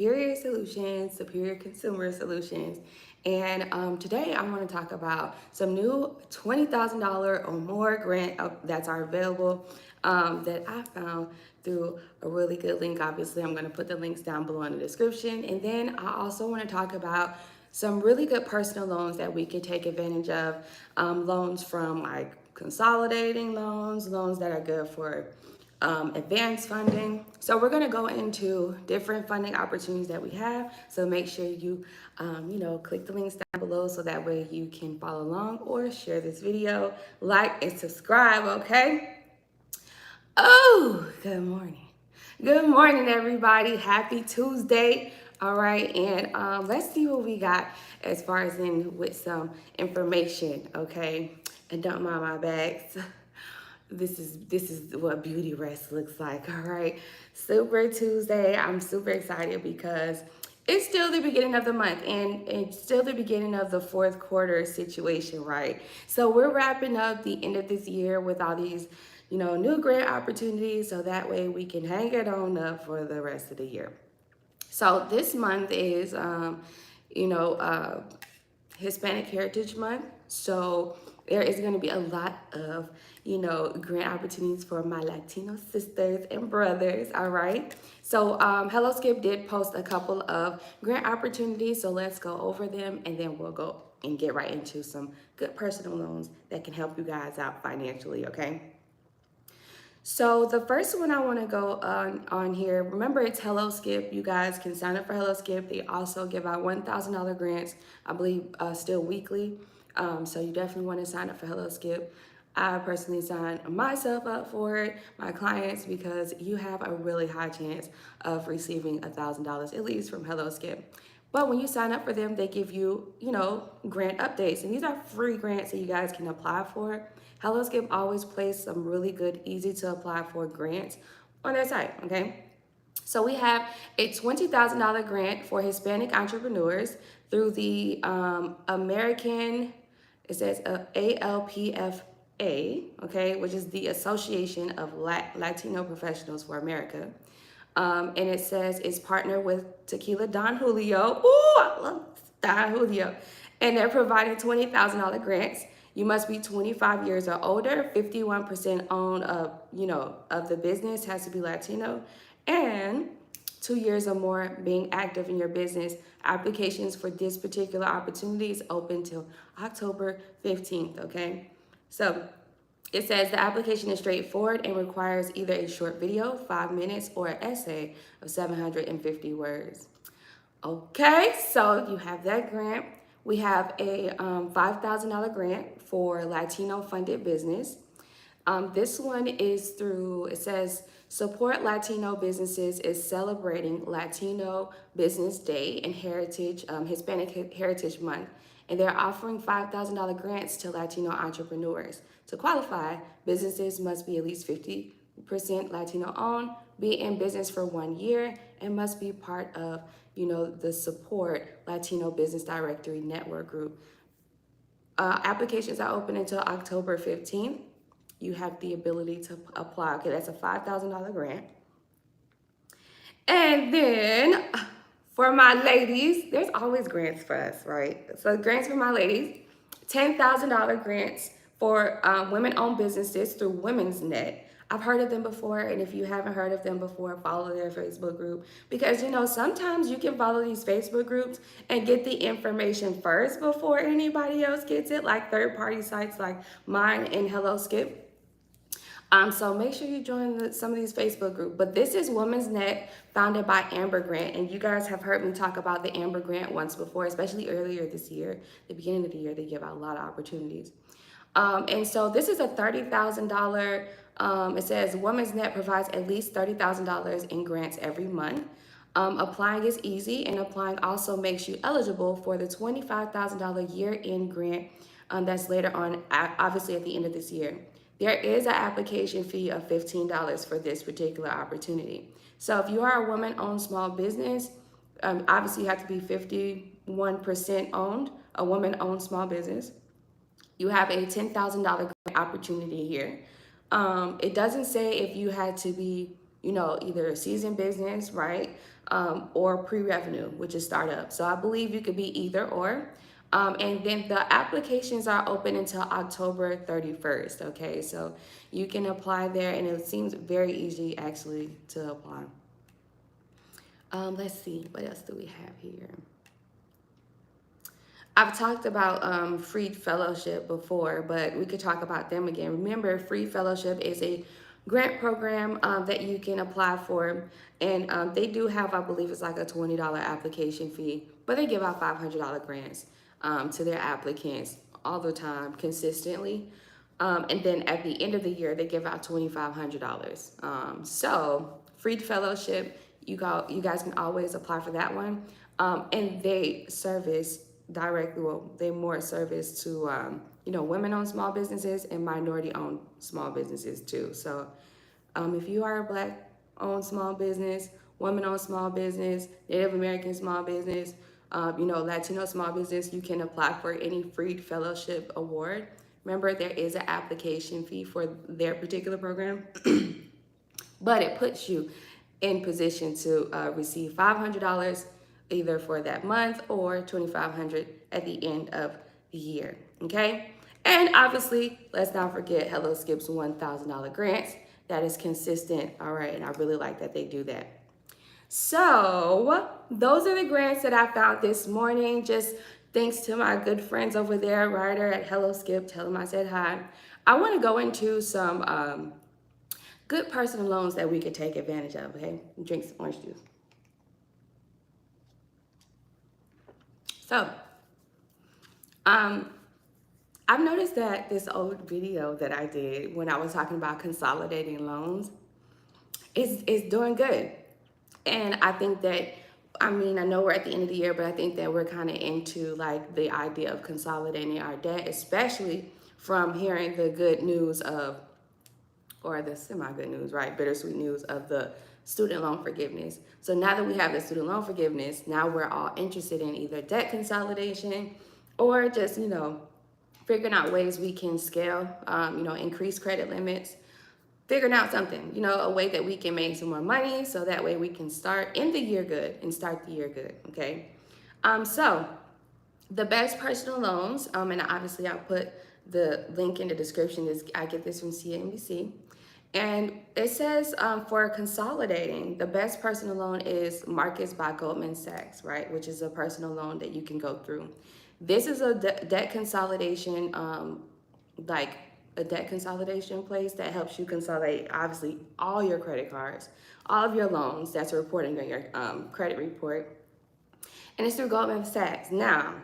Superior Solutions, Superior Consumer Solutions. And today I want to talk about some new $20,000 or more grant that are available that I found through a really good link. Obviously, I'm going to put the links down below in the description. And then I also want to talk about some really good personal loans that we can take advantage of. Loans from like consolidating loans, loans that are good for advanced funding. So we're going to go into different funding opportunities that we have. So make sure you, click the links down below so that way you can follow along or share this video, like and subscribe, okay? Oh, good morning. Good morning, everybody. Happy Tuesday. All right, and let's see what we got as far as in with some information, okay? And don't mind my bags. This is what beauty rest looks like. All right, Super Tuesday. I'm super excited because it's still the beginning of the month and it's still the beginning of the fourth quarter situation, right? So we're wrapping up the end of this year with all these new grant opportunities, so that way we can hang it on up for the rest of the year. So this month is you know uh, Hispanic Heritage Month. So there is going to be a lot of, grant opportunities for my Latino sisters and brothers. All right. So Hello Skip did post a couple of grant opportunities. So let's go over them and then we'll go and get right into some good personal loans that can help you guys out financially. Okay. So the first one I want to go on here, remember it's Hello Skip. You guys can sign up for Hello Skip. They also give out $1,000 grants, I believe, still weekly. So you definitely want to sign up for Hello Skip. I personally sign myself up for it, my clients, because you have a really high chance of receiving $1,000 at least from Hello Skip. But when you sign up for them, they give you, grant updates. And these are free grants that you guys can apply for. HelloSkip always plays some really good, easy to apply for grants on their site, okay? So we have a $20,000 grant for Hispanic entrepreneurs through the American, it says ALPFA, okay, which is the Association of Latino Professionals for America. And it says it's partnered with Tequila Don Julio. Ooh, I love Don Julio. And they're providing $20,000 grants. You must be 25 years or older, 51% owned of the business has to be Latino, and 2 years or more being active in your business. Applications for this particular opportunity is open till October 15th, okay? So it says the application is straightforward and requires either a short video, 5 minutes, or an essay of 750 words. Okay, so you have that grant. We have a $5,000 grant for Latino funded business. This one is through, it says, Support Latino Businesses is celebrating Latino Business Day and Hispanic Heritage Month. And they're offering $5,000 grants to Latino entrepreneurs. To qualify, businesses must be at least 50% Latino owned, be in business for 1 year, and must be part of, the Support Latino Business Directory Network Group. Applications are open until October 15th. You have the ability to apply. Okay, that's a $5,000 grant. And then for my ladies, there's always grants for us, right? So grants for my ladies, $10,000 grants for women-owned businesses through Women's Net. I've heard of them before, and if you haven't heard of them before, follow their Facebook group. Because, sometimes you can follow these Facebook groups and get the information first before anybody else gets it, like third-party sites like mine and Hello Skip. So make sure you join some of these Facebook groups. But this is Women's Net, founded by Amber Grant. And you guys have heard me talk about the Amber Grant once before, especially earlier this year. The beginning of the year, they give out a lot of opportunities. And so this is a $30,000, it says Women's Net provides at least $30,000 in grants every month. Applying is easy, and applying also makes you eligible for the $25,000 year-end grant that's later on, obviously at the end of this year. There is an application fee of $15 for this particular opportunity. So if you are a woman-owned small business, obviously you have to be 51% owned, a woman-owned small business. You have a $10,000 opportunity here. It doesn't say if you had to be, either a seasoned business, right? or pre-revenue, which is startup. So I believe you could be either or. And then the applications are open until October 31st. Okay, so you can apply there, and it seems very easy actually to apply. Let's see, what else do we have here? I've talked about Freed Fellowship before, but we could talk about them again. Remember, Freed Fellowship is a grant program that you can apply for, and they do have, I believe it's like a $20 application fee, but they give out $500 grants to their applicants all the time, consistently. And then at the end of the year, they give out $2,500. So Freed Fellowship, you guys can always apply for that one. And they service directly, well, they more service to, women-owned small businesses and minority-owned small businesses too. So if you are a Black-owned small business, women-owned small business, Native American small business, Latino small business, you can apply for any Freed Fellowship Award. Remember, there is an application fee for their particular program, but it puts you in position to receive $500 either for that month or $2,500 at the end of the year, okay? And obviously, let's not forget Hello Skip's $1,000 grants. That is consistent, all right, and I really like that they do that. So those are the grants that I found this morning. Just thanks to my good friends over there, Ryder at Hello Skip. Tell them I said hi. I want to go into some good personal loans that we could take advantage of, okay? Drink some orange juice. So, I've noticed that this old video that I did when I was talking about consolidating loans is doing good. And I think that, I know we're at the end of the year, but I think that we're kind of into like the idea of consolidating our debt, especially from hearing the good news of, or the semi-good news, right? Bittersweet news of the student loan forgiveness. So now that we have the student loan forgiveness, now we're all interested in either debt consolidation or just, figuring out ways we can scale, increase credit limits, figuring out something, a way that we can make some more money so that way we can start in the year good and start the year good, okay? So the best personal loans, and obviously I'll put the link in the description, is I get this from CNBC. And it says for consolidating, the best personal loan is Marcus by Goldman Sachs, right? Which is a personal loan that you can go through. This is a debt consolidation, like a debt consolidation place that helps you consolidate, obviously, all your credit cards, all of your loans that's reporting on your credit report. And it's through Goldman Sachs. Now,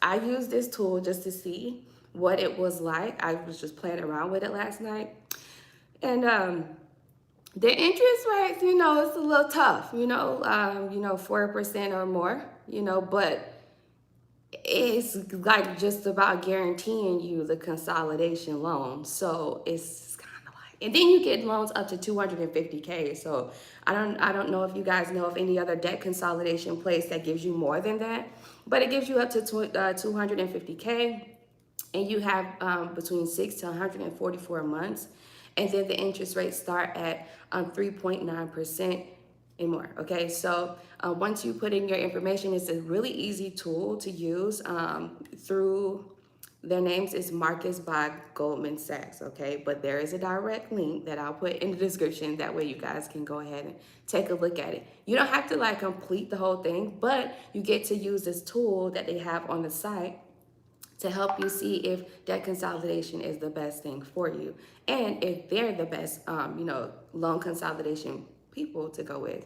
I used this tool just to see what it was like. I was just playing around with it last night. And the interest rates, it's a little tough, 4% or more, but it's like just about guaranteeing you the consolidation loan. So it's kind of like, and then you get loans up to $250K. So I don't know if you guys know of any other debt consolidation place that gives you more than that, but it gives you up to $250K, and you have between 6 to 144 months. And then the interest rates start at 3.9% and more, okay? So once you put in your information, it's a really easy tool to use through, their names is Marcus by Goldman Sachs, okay? But there is a direct link that I'll put in the description. That way you guys can go ahead and take a look at it. You don't have to like complete the whole thing, but you get to use this tool that they have on the site to help you see if debt consolidation is the best thing for you and if they're the best, loan consolidation people to go with.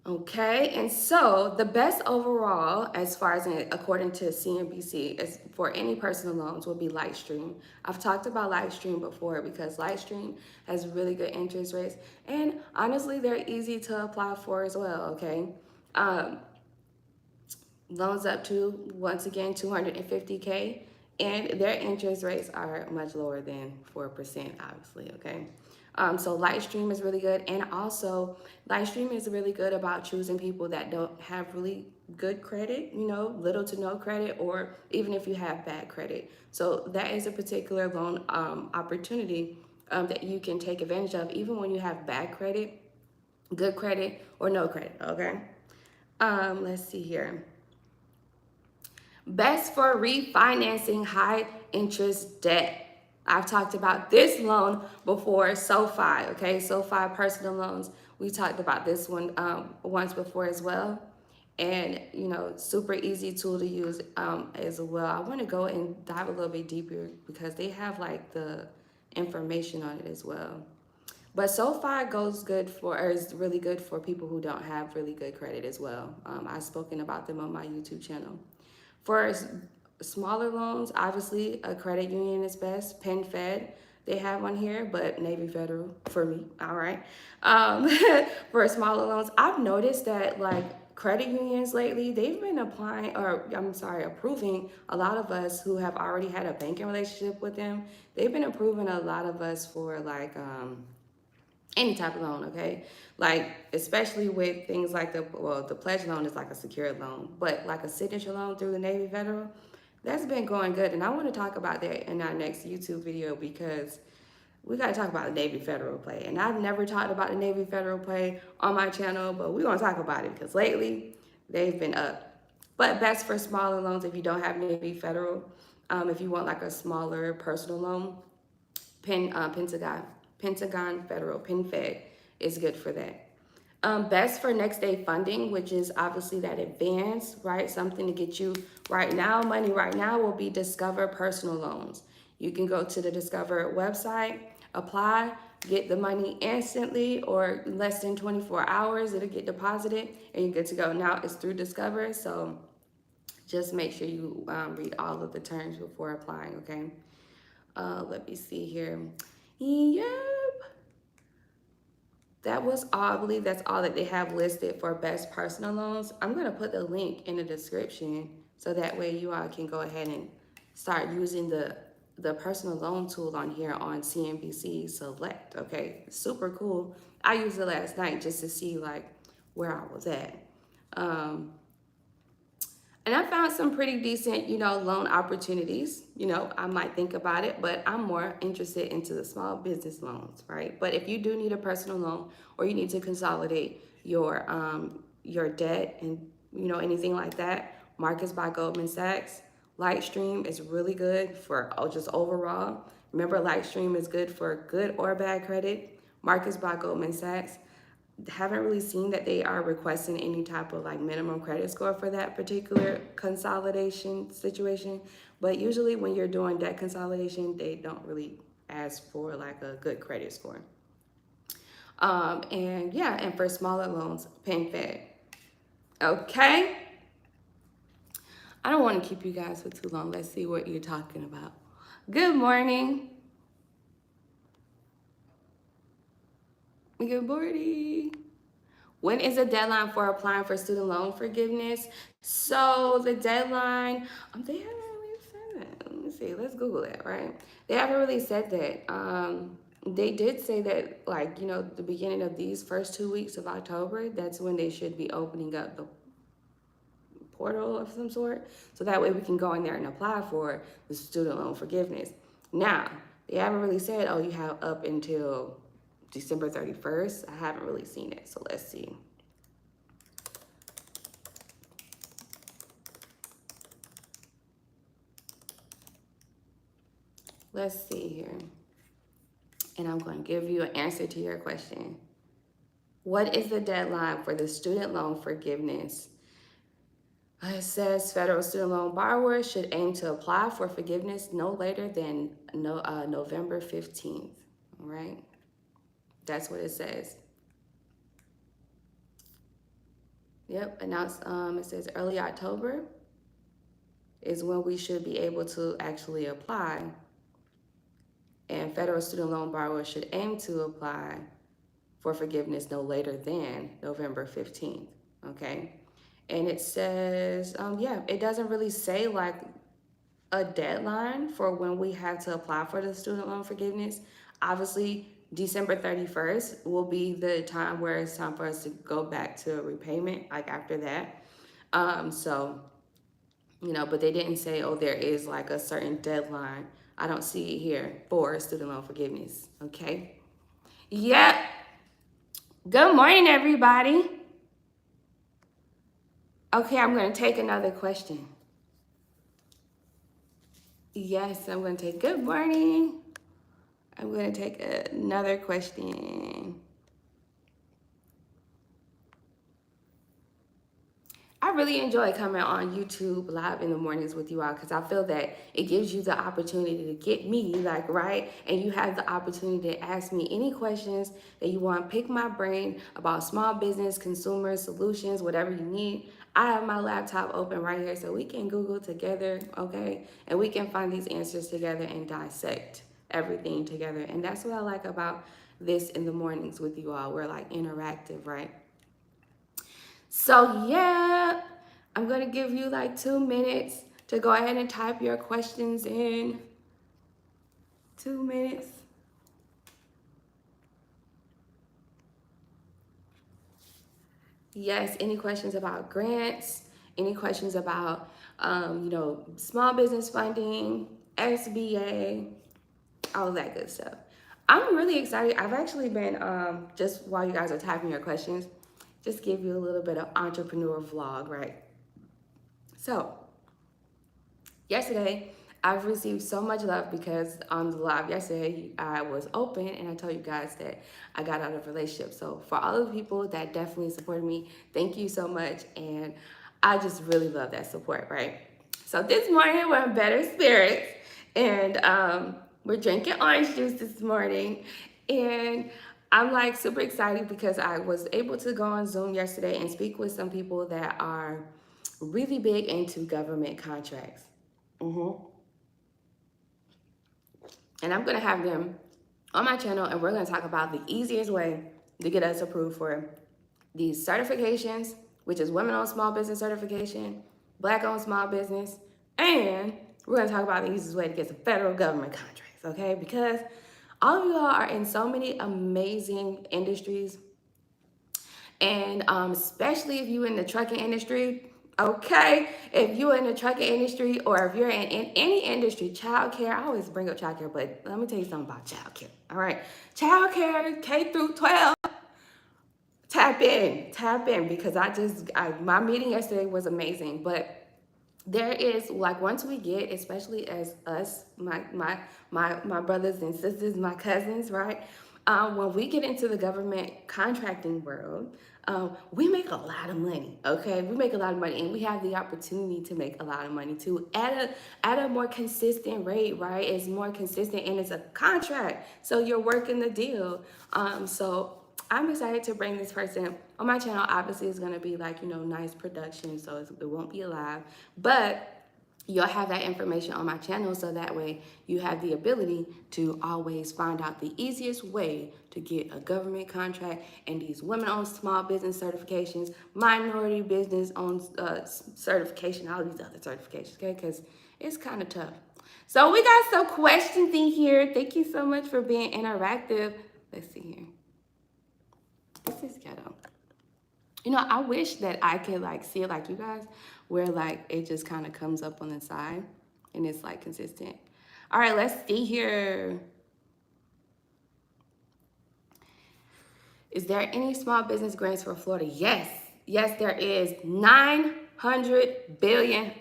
Okay, and so the best overall, as far as according to CNBC, is for any personal loans will be Lightstream. I've talked about Lightstream before because Lightstream has really good interest rates, and honestly, they're easy to apply for as well. Okay. Loans up to, once again, 250K, and their interest rates are much lower than 4%, obviously, okay? So Lightstream is really good, and also Lightstream is really good about choosing people that don't have really good credit, little to no credit, or even if you have bad credit. So that is a particular loan opportunity that you can take advantage of, even when you have bad credit. good credit or no credit, okay? Let's see here. Best for refinancing high interest debt. I've talked about this loan before, SoFi, okay? SoFi personal loans. We talked about this one once before as well. And, you know, super easy tool to use as well. I want to go and dive a little bit deeper because they have like the information on it as well. But SoFi goes good for, or is really good for people who don't have really good credit as well. I've spoken about them on my YouTube channel. For smaller loans, obviously a credit union is best. PenFed, they have one here, but Navy Federal for me. All right. Um, for smaller loans, I've noticed that like credit unions lately, they've been applying, or I'm sorry, approving a lot of us who have already had a banking relationship with them. They've been approving a lot of us for like any type of loan, okay? Like, especially with things like the pledge loan is like a secured loan, but like a signature loan through the Navy Federal, that's been going good. And I want to talk about that in our next YouTube video because we got to talk about the Navy Federal play. And I've never talked about the Navy Federal play on my channel, but we're going to talk about it because lately they've been up. But best for smaller loans if you don't have Navy Federal. If you want like a smaller personal loan, Pentagon Federal, PenFed is good for that. Best for next day funding, which is obviously that advance, right? Something to get you right now. Money right now will be Discover Personal Loans. You can go to the Discover website, apply, get the money instantly or less than 24 hours. It'll get deposited and you're good to go. Now it's through Discover, so just make sure you read all of the terms before applying, okay? Let me see here. Yep. That was all, I believe that's all that they have listed for best personal loans. I'm gonna put the link in the description so that way you all can go ahead and start using the personal loan tool on here on CNBC Select, okay? Super cool. I used it last night just to see like where I was at. And I found some pretty decent, you know, loan opportunities. You know, I might think about it, but I'm more interested into the small business loans, right? But if you do need a personal loan or you need to consolidate your debt and, you know, anything like that, Marcus by Goldman Sachs, Lightstream is really good for just overall. Remember, Lightstream is good for good or bad credit. Marcus by Goldman Sachs, haven't really seen that they are requesting any type of like minimum credit score for that particular consolidation situation. But usually when you're doing debt consolidation, they don't really ask for like a good credit score. And yeah, and for smaller loans, PenFed. Okay. I don't want to keep you guys for too long. Let's see what you're talking about. Good morning. Good morning. When is the deadline for applying for student loan forgiveness? So the deadline, they haven't really said that. Let me see, let's Google it, right? They haven't really said that. They did say that, like, you know, the beginning of these first 2 weeks of October, that's when they should be opening up the portal of some sort. So that way we can go in there and apply for the student loan forgiveness. Now, they haven't really said, oh, you have up until December 31st. I haven't really seen it, so let's see. Let's see here. And I'm going to give you an answer to your question. What is the deadline for the student loan forgiveness? It says federal student loan borrowers should aim to apply for forgiveness no later than November 15th. All right? That's what it says. Yep, announced, it says early October is when we should be able to actually apply. And federal student loan borrowers should aim to apply for forgiveness no later than November 15th, okay? And it says, yeah, it doesn't really say like a deadline for when we have to apply for the student loan forgiveness. Obviously, December 31st will be the time where it's time for us to go back to repayment, like after that. So, you know, but they didn't say, oh, there is like a certain deadline. I don't see it here for student loan forgiveness, okay? Yep. Good morning, everybody. Okay, I'm going to take another question. Yes, I'm going to take good morning. I'm going to take another question. I really enjoy coming on YouTube live in the mornings with you all because I feel that it gives you the opportunity to get me, like, right? And you have the opportunity to ask me any questions that you want. Pick my brain about small business, consumer solutions, whatever you need. I have my laptop open right here so we can Google together, okay? And we can find these answers together and dissect everything together. And that's what I like about this in the mornings with you all. We're like interactive, right? So yeah, I'm gonna give you like 2 minutes to go ahead and type your questions in. 2 minutes. Yes, any questions about grants, any questions about, small business funding, SBA, all of that good stuff. I'm really excited. I've actually been, just while you guys are typing your questions, just give you a little bit of entrepreneur vlog, right? So, yesterday, I've received so much love because on the live yesterday, I was open and I told you guys that I got out of a relationship. So for all of the people that definitely supported me, thank you so much. And I just really love that support, right? So this morning, we're in better spirits and we're drinking orange juice this morning. And I'm like super excited because I was able to go on Zoom yesterday and speak with some people that are really big into government contracts. Mm-hmm. And I'm gonna have them on my channel and we're gonna talk about the easiest way to get us approved for these certifications, which is women owned small business certification, black owned small business, and we're gonna talk about the easiest way to get some federal government contracts, okay? Because all of you all are in so many amazing industries and especially if you're in the trucking industry, okay? If you're in the trucking industry or if you're in any industry, childcare, I always bring up childcare, but let me tell you something about childcare, all right? Childcare, K through 12, tap in because my meeting yesterday was amazing, but there is like once we get, especially as us, my brothers and sisters, my cousins, right? When we get into the government contracting world, we make a lot of money. Okay, we make a lot of money, and we have the opportunity to make a lot of money too at a more consistent rate, right? It's more consistent, and it's a contract, so you're working the deal. So I'm excited to bring this person on my channel. Obviously, it's gonna be like, nice production, so it won't be live, but you'll have that information on my channel so that way you have the ability to always find out the easiest way to get a government contract and these women-owned small business certifications, minority business-owned certification, all these other certifications, okay? Because it's kind of tough. So we got some questions in here. Thank you so much for being interactive. Let's see here. This is ghetto. I wish that I could like see it like you guys, where like it just kind of comes up on the side and it's like consistent. All right, let's see here. Is there any small business grants for Florida? Yes, there is. $900 billion,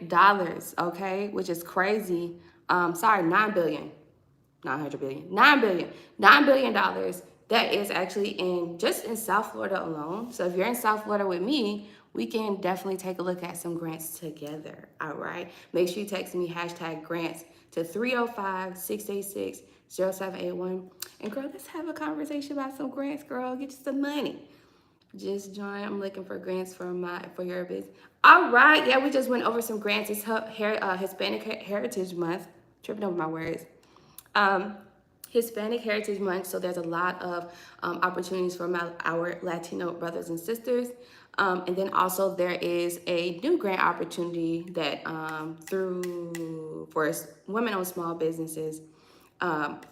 okay, which is crazy. Sorry, 9 billion. 900 billion, 9 billion, $9 billion that is actually just in South Florida alone. So if you're in South Florida with me, we can definitely take a look at some grants together, all right? Make sure you text me #grants to 305-686-0781. And girl, let's have a conversation about some grants, girl. Get you some money. Just join. I'm looking for grants for your business. All right, yeah, we just went over some grants. It's Hispanic Heritage Month. Tripping over my words. Um, Hispanic Heritage Month, so there's a lot of opportunities for our Latino brothers and sisters. And then also there is a new grant opportunity that for women-owned small businesses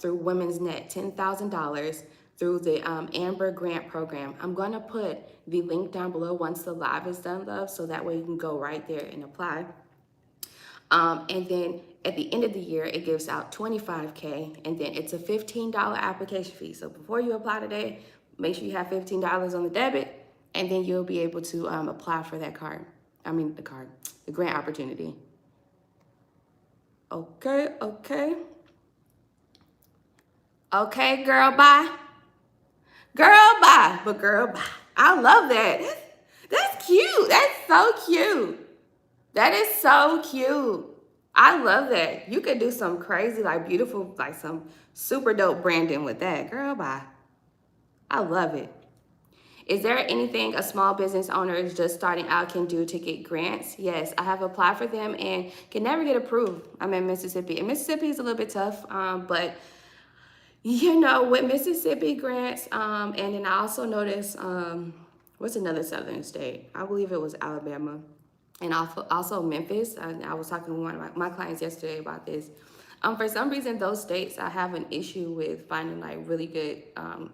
through Women's Net, $10,000 through the Amber Grant Program. I'm going to put the link down below once the live is done, love, so that way you can go right there and apply. And then at the end of the year, it gives out $25K, and then it's a $15 application fee. So before you apply today, Make sure you have $15 on the debit, and then you'll be able to apply for that card. The grant opportunity. Okay, okay. Okay, girl, bye. Girl, bye. But girl, bye. I love that. That's cute. That's so cute. That is so cute. I love that. You could do some crazy, like beautiful, like some super dope branding with that. Girl, bye. I love it. Is there anything a small business owner is just starting out can do to get grants? Yes, I have applied for them and can never get approved. I'm in Mississippi. And Mississippi is a little bit tough, but you know, with Mississippi grants, and then I also noticed, what's another southern state? I believe it was Alabama, and also Memphis. I was talking to one of my clients yesterday about this. For some reason, those states, I have an issue with finding like really good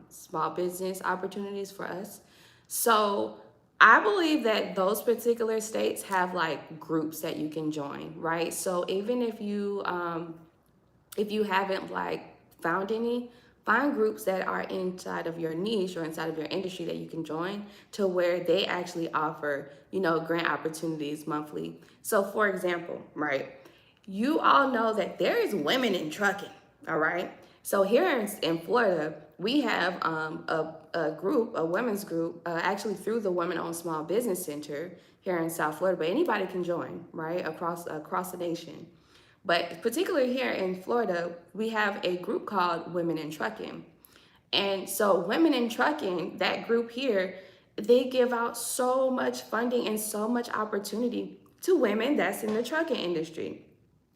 small business opportunities for us. So I believe that those particular states have like groups that you can join, right? So even if you haven't like found any, find groups that are inside of your niche or inside of your industry that you can join to where they actually offer, you know, grant opportunities monthly. So for example, right, you all know that there is women in trucking, all right? So here in Florida, we have a group, a women's group, actually through the Women Owned Small Business Center here in South Florida, but anybody can join, right, across the nation. But particularly here in Florida, we have a group called Women in Trucking. And so Women in Trucking, that group here, they give out so much funding and so much opportunity to women that's in the trucking industry.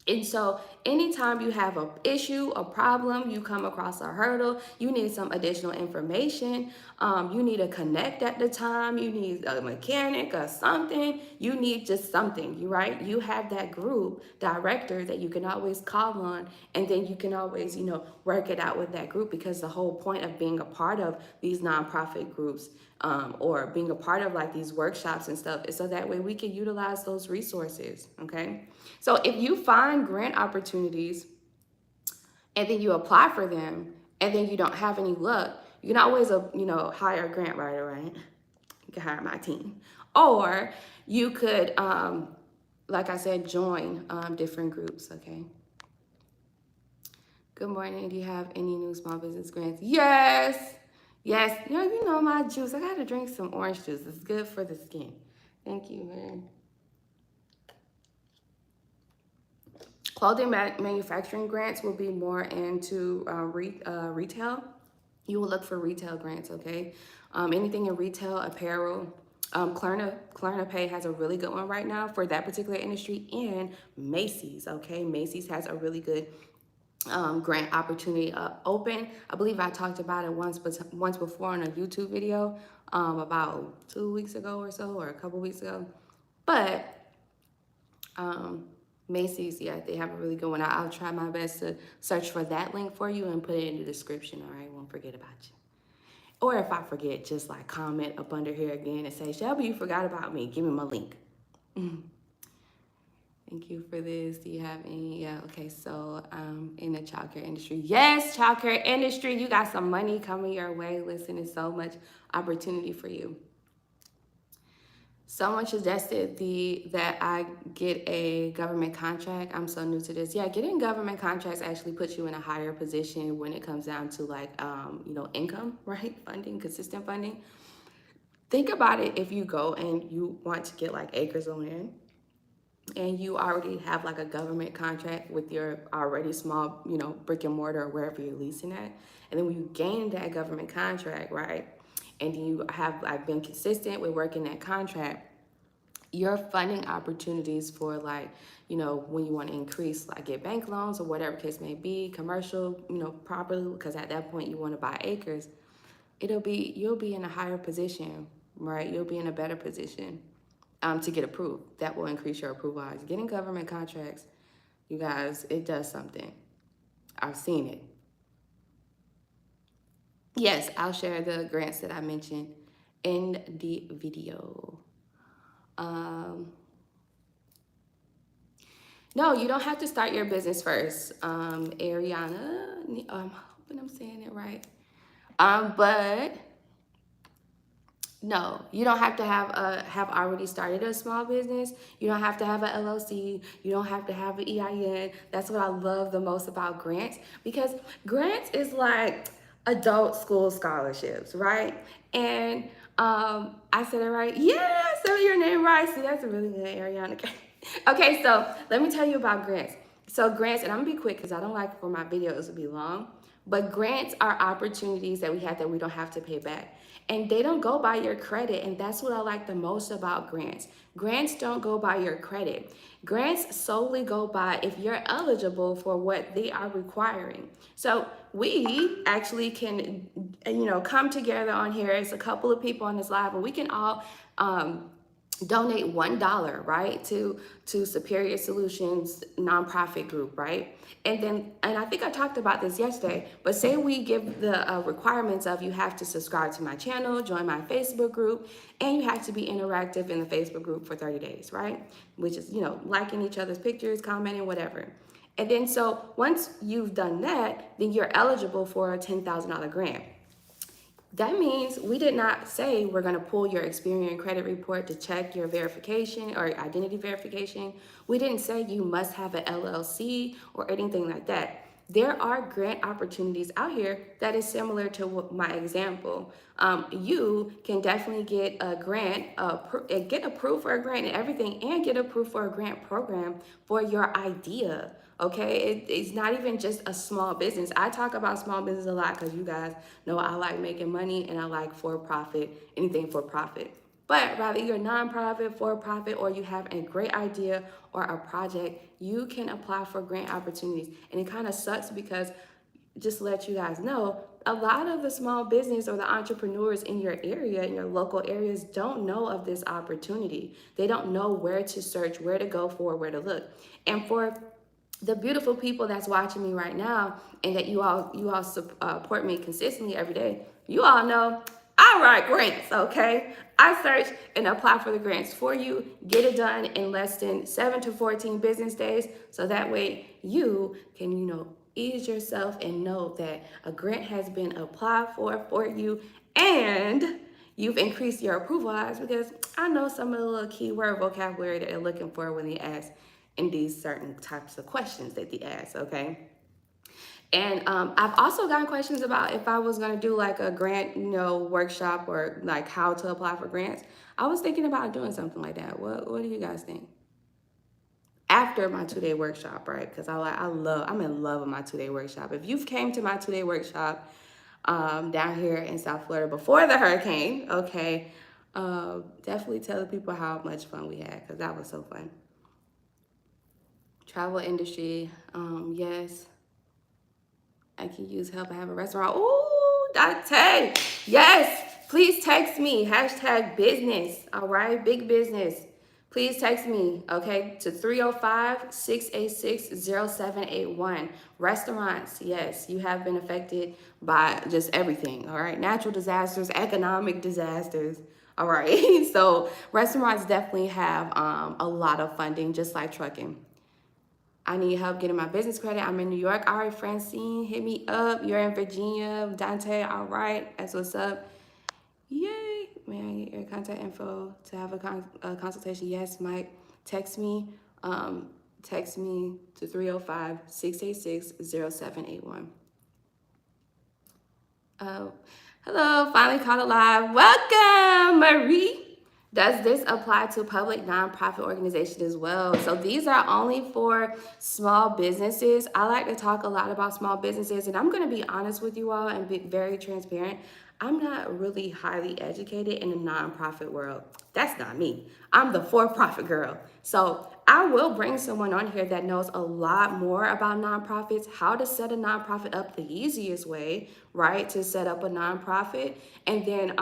And so anytime you have an issue, a problem, you come across a hurdle, you need some additional information, you need a connect at the time, you need a mechanic or something, you need just something, right? You have that group director that you can always call on, and then you can always, you know, work it out with that group, because the whole point of being a part of these nonprofit groups or being a part of like these workshops and stuff is so that way we can utilize those resources, okay? So if you find grant opportunities and then you apply for them and then you don't have any luck, you can always, you know, hire a grant writer, right? You can hire my team. Or you could, like I said, join different groups, okay? Good morning. Do you have any new small business grants? Yes. Yes. You know my juice. I got to drink some orange juice. It's good for the skin. Thank you, man. Clothing manufacturing grants will be more into retail. You will look for retail grants, okay? Anything in retail, apparel. Klarna Pay has a really good one right now for that particular industry, and Macy's, okay? Macy's has a really good grant opportunity open. I believe I talked about it once before on a YouTube video about 2 weeks ago or so, or a couple weeks ago. But Macy's, yeah, they have a really good one. I'll try my best to search for that link for you and put it in the description, all right? Won't forget about you. Or if I forget, just like comment up under here again and say, Shelby, you forgot about me. Give me my link. Thank you for this. Do you have any? Yeah, okay, so in the childcare industry. Yes, childcare industry, you got some money coming your way. Listen, there's so much opportunity for you. Someone suggested that I get a government contract. I'm so new to this. Yeah, getting government contracts actually puts you in a higher position when it comes down to like, you know, income, right? Funding, consistent funding. Think about it if you go and you want to get like acres on land and you already have like a government contract with your already small, you know, brick and mortar or wherever you're leasing at. And then when you gain that government contract, right? And you have like been consistent with working that contract, your funding opportunities for like, you know, when you want to increase, like get bank loans or whatever case may be, commercial, you know, properly, because at that point you want to buy acres, you'll be in a higher position, right? You'll be in a better position to get approved. That will increase your approval odds. Getting government contracts, you guys, it does something. I've seen it. Yes, I'll share the grants that I mentioned in the video. No, you don't have to start your business first. Ariana, I'm hoping I'm saying it right. But No, you don't have to have already started a small business. You don't have to have an LLC. You don't have to have an EIN. That's what I love the most about grants, because grants is like adult school scholarships, right? And I said it right. Yeah, I said your name right. See, that's a really good, Ariana. Okay, so let me tell you about grants. So grants, and I'm gonna be quick because I don't like for my videos to be long. But grants are opportunities that we have that we don't have to pay back. And they don't go by your credit. And that's what I like the most about grants. Grants don't go by your credit. Grants solely go by if you're eligible for what they are requiring. So we actually can, come together on here as a couple of people on this live, and we can all donate $1, right, to Superior Solutions nonprofit group, right? And I think I talked about this yesterday, but say we give the requirements of you have to subscribe to my channel, join my Facebook group, and you have to be interactive in the Facebook group for 30 days, right? Which is, liking each other's pictures, commenting, whatever. And then so once you've done that, then you're eligible for a $10,000 grant. That means we did not say we're going to pull your Experian credit report to check your verification or identity verification. We didn't say you must have an LLC or anything like that. There are grant opportunities out here that is similar to my example. You can definitely get a grant, get approved for a grant and everything, and get approved for a grant program for your idea. Okay, it's not even just a small business. I talk about small business a lot because you guys know I like making money and I like for profit, anything for profit. But rather you're nonprofit, for profit, or you have a great idea or a project, you can apply for grant opportunities. And it kind of sucks because, just to let you guys know, a lot of the small business or the entrepreneurs in your area, in your local areas, don't know of this opportunity. They don't know where to search, where to go for, where to look. And for the beautiful people that's watching me right now, and that you all support me consistently every day, you all know I write grants, okay? I search and apply for the grants for you, get it done in less than 7 to 14 business days, so that way you can, ease yourself and know that a grant has been applied for you, and you've increased your approval odds, because I know some of the little keyword vocabulary that they're looking for when they ask in these certain types of questions that they ask, okay? And I've also gotten questions about if I was gonna do like a grant, workshop, or like how to apply for grants. I was thinking about doing something like that. What do you guys think? After my 2-day workshop, right? Because I'm in love with my 2-day workshop. If you've came to my 2-day workshop down here in South Florida before the hurricane, okay, definitely tell the people how much fun we had, because that was so fun. Travel industry, yes. I can use help. I have a restaurant. Ooh, Dante. Yes, please text me. Hashtag business. All right, big business. Please text me, okay, to 305-686-0781. Restaurants, yes, you have been affected by just everything, all right? Natural disasters, economic disasters, all right? So restaurants definitely have a lot of funding, just like trucking. I need help getting my business credit. I'm in New York. All right, Francine, hit me up. You're in Virginia. Dante, all right. That's what's up. Yay. May I get your contact info to have a consultation? Yes, Mike. Text me. Text me to 305-686-0781. Hello, finally caught alive. Welcome, Marie. Does this apply to public nonprofit organizations as well? So these are only for small businesses. I like to talk a lot about small businesses, and I'm going to be honest with you all and be very transparent. I'm not really highly educated in the nonprofit world. That's not me. I'm the for-profit girl. So I will bring someone on here that knows a lot more about nonprofits, how to set a nonprofit up the easiest way, right, to set up a nonprofit, and then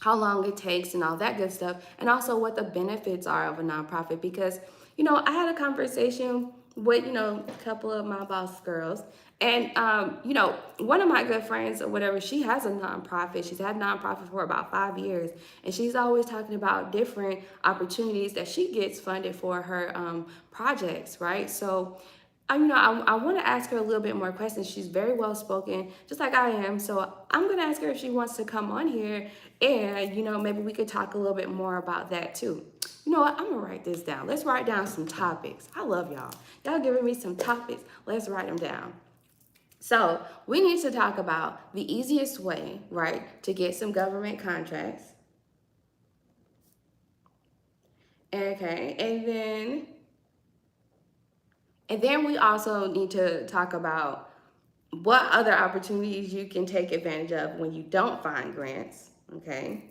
how long it takes and all that good stuff, and also what the benefits are of a nonprofit. Because, I had a conversation with, a couple of my boss girls, and, one of my good friends or whatever, she has a nonprofit. She's had a nonprofit for about 5 years, and she's always talking about different opportunities that she gets funded for her projects, right? So I want to ask her a little bit more questions. She's very well spoken, just like I am. So I'm going to ask her if she wants to come on here and, maybe we could talk a little bit more about that too. You know what? I'm going to write this down. Let's write down some topics. I love y'all. Y'all giving me some topics. Let's write them down. So we need to talk about the easiest way, right, to get some government contracts. Okay, and then we also need to talk about what other opportunities you can take advantage of when you don't find grants, okay?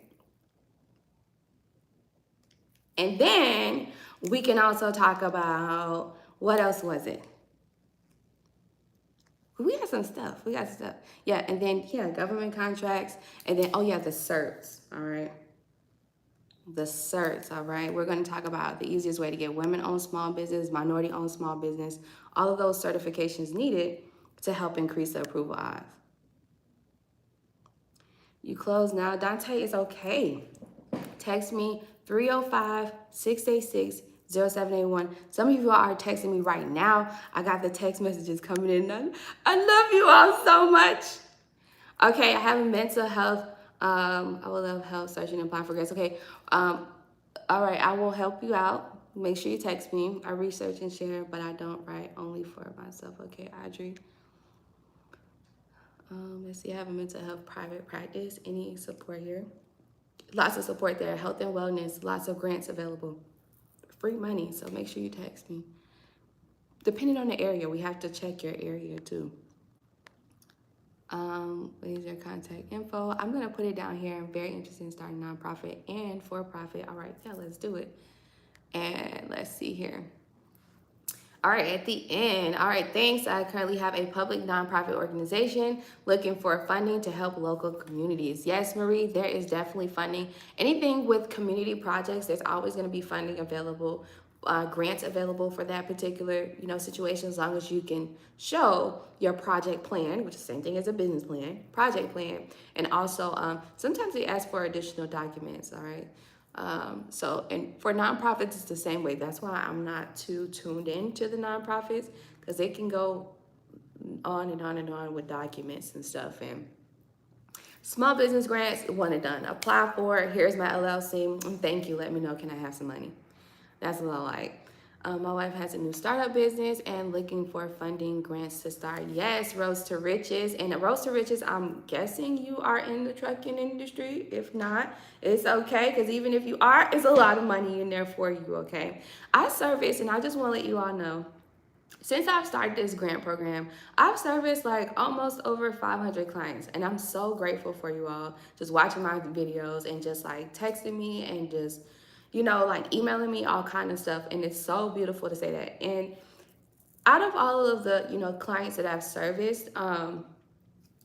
And then we can also talk about, what else was it? We got some stuff. Yeah, and then, government contracts. And then, the certs, all right? The certs, all right? We're going to talk about the easiest way to get women-owned small business, minority-owned small business, all of those certifications needed to help increase the approval odds. You close now. Dante, is okay. Text me 305-686-0781. Some of you are texting me right now. I got the text messages coming in. I love you all so much. Okay, I have a mental health. I will love help searching and applying for grants. Okay. All right, I will help you out. Make sure you text me. I research and share, but I don't write, only for myself. Okay, Audrey. Let's see, I have a mental health private practice. Any support here? Lots of support there. Health and wellness. Lots of grants available. Free money, so make sure you text me. Depending on the area, we have to check your area too. What is your contact info? I'm gonna put it down here. I'm very interested in starting nonprofit and for-profit. All right, let's do it. And let's see here. All right, at the end, all right, thanks. I currently have a public nonprofit organization looking for funding to help local communities. Yes, Marie, there is definitely funding. Anything with community projects, there's always going to be funding available, grants available for that particular, situation, as long as you can show your project plan, which is the same thing as a business plan, project plan, and also sometimes they ask for additional documents. All right. And for nonprofits, it's the same way. That's why I'm not too tuned into the nonprofits, because they can go on and on and on with documents and stuff. And small business grants, one and done. Apply for it. Here's my LLC. Thank you. Let me know. Can I have some money? That's what I like. My wife has a new startup business and looking for funding grants to start. Yes, Rose to Riches. And Rose to Riches, I'm guessing you are in the trucking industry. If not, it's okay, because even if you are, it's a lot of money in there for you, okay? I service, and I just want to let you all know, since I've started this grant program, I've serviced like almost over 500 clients, and I'm so grateful for you all just watching my videos and just like texting me and just like emailing me, all kind of stuff. And it's so beautiful to say that. And out of all of the, clients that I've serviced,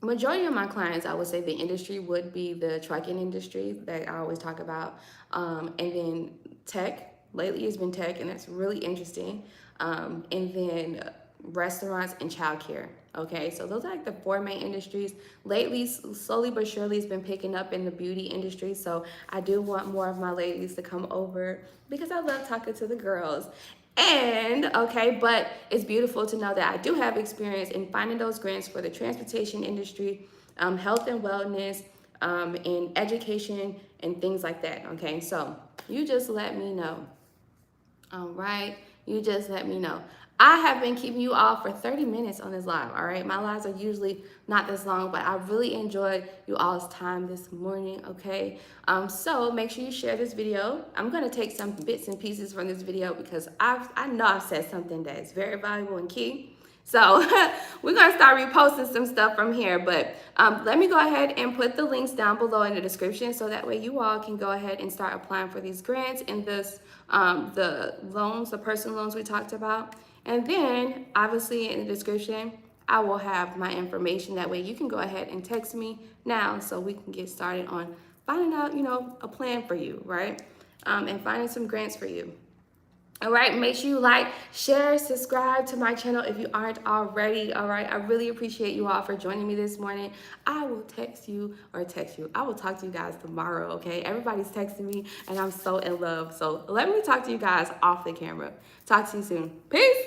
majority of my clients, I would say the industry would be the trucking industry that I always talk about. And then tech, lately it's been tech, and that's really interesting. And then restaurants and childcare. Okay, so those are like the 4 main industries. Lately, slowly but surely, it's been picking up in the beauty industry. So I do want more of my ladies to come over, because I love talking to the girls. And but it's beautiful to know that I do have experience in finding those grants for the transportation industry, health and wellness, and education and things like that. Okay, so you just let me know. All right, you just let me know. I have been keeping you all for 30 minutes on this live, all right? My lives are usually not this long, but I really enjoyed you all's time this morning, okay? So make sure you share this video. I'm gonna take some bits and pieces from this video, because I know I've said something that is very valuable and key. So we're gonna start reposting some stuff from here, but let me go ahead and put the links down below in the description, so that way you all can go ahead and start applying for these grants and this the loans, the personal loans we talked about. And then obviously in the description, I will have my information. That way you can go ahead and text me now, so we can get started on finding out, a plan for you, right? And finding some grants for you. All right, make sure you like, share, subscribe to my channel if you aren't already. All right, I really appreciate you all for joining me this morning. I will text you. I will talk to you guys tomorrow, okay? Everybody's texting me, and I'm so in love. So let me talk to you guys off the camera. Talk to you soon. Peace.